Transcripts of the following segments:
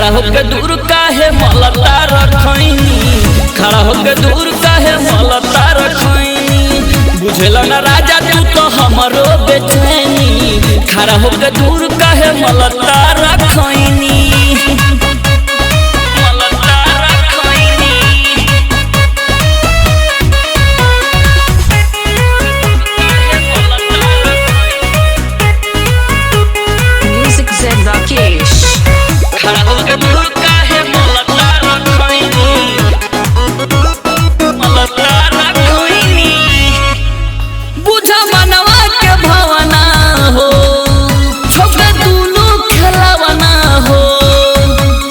खड़ा होके दूर काहे मलता रखैनी, खड़ा होके दूर काहे मलता रखैनी। बुझेला ना राजा तू तो हमरो बेचैनी, खड़ा होके दूर काहे मलता रखैनी। खड़ा होके दूर काहे मलता रखैनी, मलता रखैनी। बुझा मनवा के भावना हो, छोके दुनु खेलावना हो।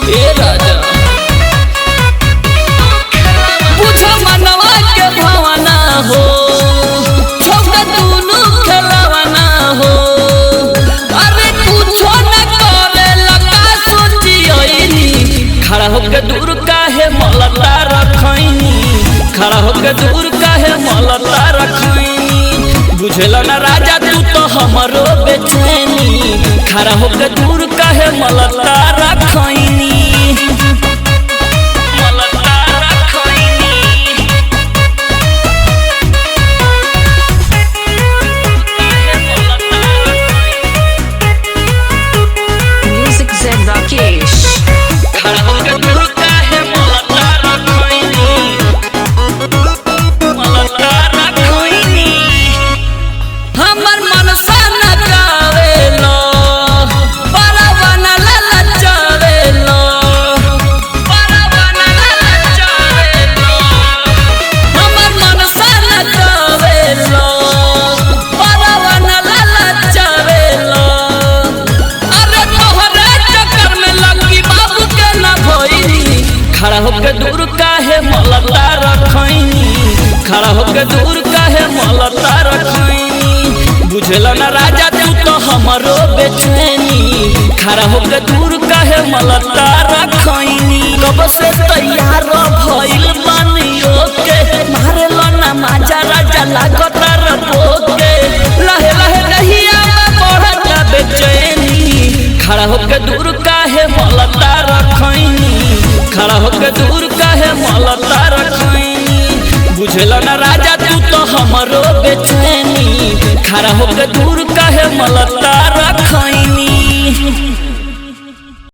ए राजा बुझा मनवा के भावना हो, छोके दुनु खेलावना हो। अरे कुछो न करे खड़ा होके दूर काहे मलता रखैनी, खड़ा होके दूर काहे मलता रखैनी। बुझेला ना राजा तू तो हमरो बेचैनी, खड़ा होके दूर काहे मलता रखैनी। खड़ा होके दूर काहे मलता रखैनी, मलता रखैनी। हमर मनसा न गावेलो, परवाना ललचावेलो, परवाना ललचावेलो। हमर मनसा न गावेलो, परवाना ललचावेलो। अरे तोहरे चक्कर में लगी बाबू के ना भइनी, खड़ा होके दूर काहे मलता रखैनी, खड़ा होके दूर काहे मलता रखैनी। बुझेला ना राजा तू तो हमरो बेचैनी, खड़ा होके दूर काहे मलता रखैनी। कब से तैयार भइल बानियो के, मारेला ना माजा राजा लागता रपोके। लहे लहे रहिया में बढ़ता बेचैनी, खड़ा होके दूर काहे मलता रखैनी, खड़ा होके दूर काहे मलता रखैनी। बुझेला ना राजा तू तो हमरो बेचैनी, खड़ा होके दूर काहे मलता